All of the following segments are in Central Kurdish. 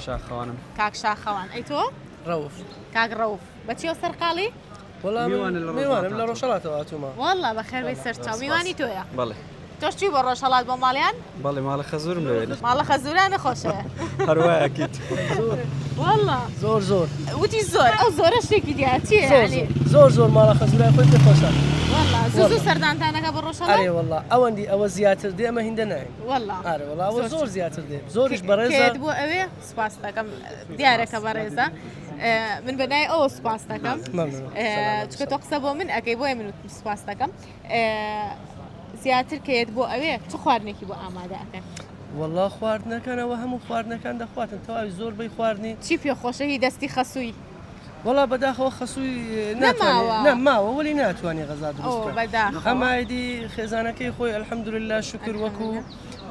شاخوانم کاک شاخەوان ئەی تۆ ڕەوف کاک ڕەوف بەچیەوە سەرقاڵی وەڵام میوانم لە ڕۆژهەڵاتەوە هاتوومە وەڵڵا بەخێربەی سەرچاو میوانی تۆیە بەڵێ تۆش چی بۆ ڕۆژهەڵات بۆ ماڵیان بەڵێ ماڵە خەزورم لەوێنە ماڵە خەزوران نەخۆشە هەروایەکیت وەڵڵا زۆر وتی زۆر ئەو زۆرە شتێکی دیاتیە زۆر ماڵە خەزورای خۆی پێ خۆشە وەڵڵا زوو سەردانتانەکە بە ڕۆژهەڵات ئەرێ وەڵڵا ئەوەندی ئەوە زیاتر دێ ئەمە هیندە ناین وەڵڵا ئارێ وەڵڵا ئەوە زۆر زیاتر دێ زۆریش بەڕێزە کێت بۆ ئەوێ سوپاس دەکەم دیارەکە بەڕێزە من بەنای ئەوە سوپاس دەکەم چکە تۆ قسە بۆ من ئەەکەی بۆیە من سوپاس دەکەم زیاتر کێت بۆ ئەوێ چ خواردنێکی بۆ ئامادە ئەەکەن وەڵڵا خواردنەکەنەوە هەموو خواردنەکان دەخواتن تەواوی زۆربەی خواردنی چی پێخۆشەی دەستی خەسووی وەڵا بەداخەوە خەسووی نەماوە وەلی ناتوانانی غەزا دروست هەمایدی خێزانەکەی خۆی ئەلحەمدولله شکر وەکو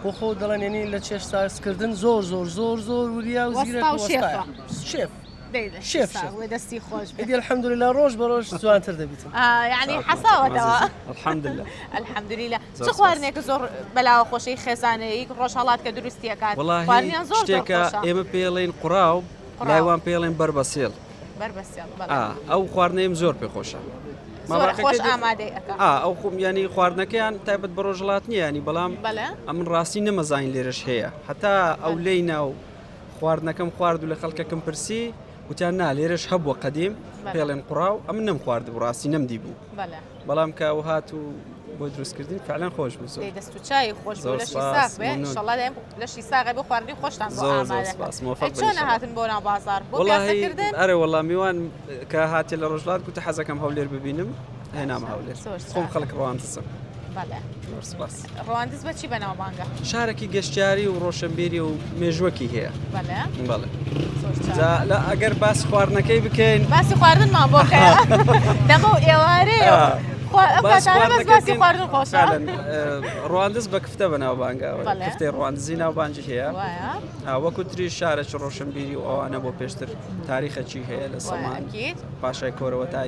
بۆ خۆ دەڵێنێنی لە چێش سازکردن زۆر وریا و زیرە شێف شێف دەستی خۆش ئیدی الحەمدولله ڕۆژ بە ڕۆژ جوانتر دەبیتن یعنی حەساوەتەوە الحەمدولله چ خواردنێکە زۆر بەلاوە خۆشەی خێزانەیە ڕۆژهەڵات کە دروستیەکات خواردنیان زۆر شتێکە ئێمە پێڵێن قوڕاو لایوان پێڵێن بەربەسێڵ ئەو خواردنەیەم زۆر پێخۆشە خۆش ئامادەی ئەەکە ئەو خوم ینی خواردنەکەیان تایبەت بە ڕۆژهڵات نییە ینی بەڵام ئەمن ڕاستی نەمەزانین لێرەش هەیە هەتا ئەو لێی ناو خواردنەکەم خوارد و لە خەڵکەکەم پرسی وتیان نا لێرەش هەبووە قەدیم پێڵێن قوڕاو ئەم نەم خوارد و ڕاستی نەمدی بوو بەڵام کە ئەو هات و بۆ دروستکردن فعلەن خۆش بوو دەست و چای خۆش لەشی ساغ بێ ئینشەڵا دەیەم لەشی ساغی بۆ خواردنی خۆشتان چۆن هاتن بۆ ناو بازار بۆ پیاسەکردن ئەرێ وەڵام میوان کە هاتێ لە ڕۆژهەڵات گوتە حەزەکەم هەولێر ببینم هێنام هەولێر خۆم خەڵک ڕەواندزم ڕەواندز بەچی بەناو مانگە شارێکی گەشتیاری و ڕۆشنبیری و مێژوەکی هەیە بەڵێ ئەگەر باس خواردنەکەی بکەین باسی خواردنمان بۆ دەمە و ئێوارەیە باسی خواردن خۆشە ڕواندز بە کفتە بەناو بانگەوە کفتەی ڕواندزی ناوبانجی هەیە وەکو تری شارێکی ڕۆشنبیری و ئەوانە بۆ پێشتر تاریخەکی هەیە لە سەمان پاشای کۆرەوە تا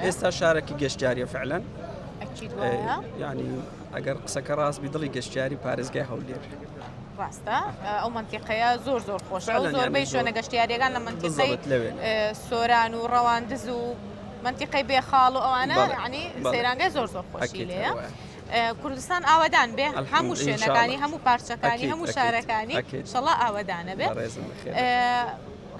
ئێستا شارێکی گەشتیاریە فعلەن ینی ئەگەر قسەکە ڕاست بی دڵی گەشتیاری پارێزگای هەولێر ڕاستە ئەو منتیقەیە زۆر خۆشە زۆربەی شوێنە گەشتیاریەکان لە منتیقەی سۆران و ڕەواندز و منتیقەی بێخاڵ و ئەوانە ینی سەیرانگای زۆر خۆشی لێیە کوردستان ئاوادان بێ هەموو شوێنەکانی هەموو پارچەکانی هەموو شارەکانی شەڵا ئاوادانە بێ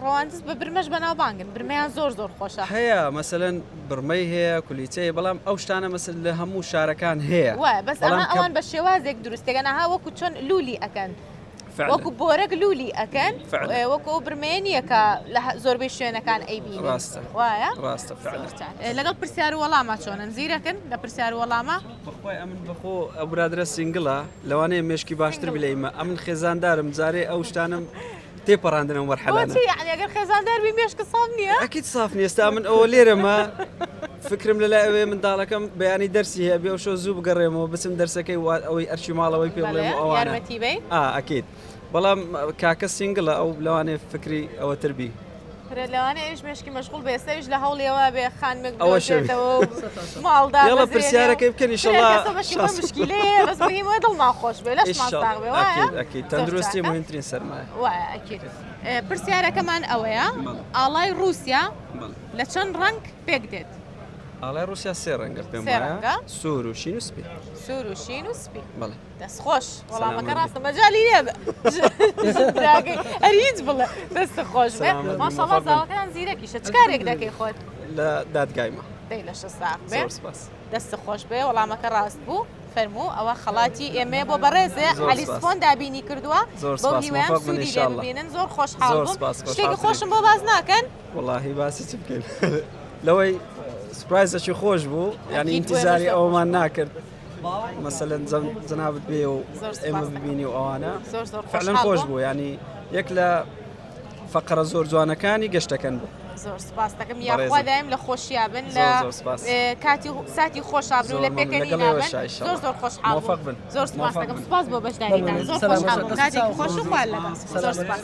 ڕەواندز بە برمەش بەناوبانگن برمەیان زۆر خۆشە هەیە مەسەلەن برمەی هەیە کولیچەیە بەڵام ئەو شتانە مەسل لە هەموو شارەکان هەیە بەس ئەوان بە شێوازێک دروستێکە نەها وەکو چۆن لولی ئەەکەن وەکو بۆرەك لولی ئەەکەن وەکو برمێن یەکە لە زۆربەی شوێنەکان ئەیبین وایە لەگەڵ پرسیار و وەڵامە چۆنن زیرەکەن لە پرسیار و وەڵامە بەخۆی ئەمن بەخۆ ئەو برادرە سینگڵە لەوانەیە مێشکی باشتر بلەیمە ئەمن خێزاندارم جارێ ئەو شتانم تێپەڕاندنەوە مەرحەلانە ئەگەر خێزاندار بی مێشکە ساڵ نییە ئەکید ساف نیە ئێستا من ئەوە لێرەمە فکرم لەلای ئەوێ منداڵەکەم بەیانی دەرسی هەیە بێ شۆ زوو بگەڕێمەوە بچم دەرسەکەی ئەوەی ئەرچی ماڵەوەی پێ بڵێم ئەوانە ئەکید بەڵام کاکە سینگڵە ئەو لەوانێ فکری ئەوە تربی لەوانەیە ئێش مێشکی مەشغوڵ بێ ئێستاش لە هەوڵێەوە بێ خانمێک بێتەوە ماڵدا یاڵە پرسیارەکەی بکەن ئینشەڵا مشکلەیە بەس مهمە دڵمان خۆش بێ لەش ماستاغ بێ ئەکید تەندروستی مهمترین سەرمایە وایە ئەکید پرسیارەکەمان ئەوەیە ئاڵای رووسیا لە چەند ڕەنگ پێک دێت ئاڵای رووسیا سێ ڕەنگە پێم وایە سوور و شین و سپی سوور و شین و سپی بەڵێ دەستخۆش وەڵامەکە ڕاستە مەجالی لێ هەر هیچ بڵێ دەستە خۆش بێ ماشەڵڵا زاوەکەیان زیرەکیشە چ کارێک دەکەی خۆت لە دادگایمە دەی لە شەساق بێ دەستە خۆش بێ وەڵامەکە ڕاست بوو فەرموو ئەوە خەڵاتی ئێمە بۆ بەڕێزێ عەلیسپۆن دابینی کردووە بۆ هیوایان سوودی لێ ببینن زۆر خۆشحاڵ بووم شتێکی خۆشم بۆ باز ناکەن وەڵاهی باسی چ بکەین لەوەی سپرایزەکی خۆش بوو یعنی ئینتیزاری ئەومان ناکرد مەسەلەن جەنابەت بێ و ئێمە ببینی و ئەوانە فعلەن خۆش بوو ینی یەک لە فەقرە زۆر جوانەکانی گەشتەکەن بوو زۆر سپاس دەکەم یاخوا دایم لە خۆشیابن لە کاتی ساتی خۆشابن و لە پێکەنی نابن زۆر خۆشحاڵ بوو زۆر سپاس دەکەم سپاس بۆ بەشداریتان زۆر خۆشحاڵ بووم کاتێکی خۆش و خوار لەگەڵ زۆر سپاس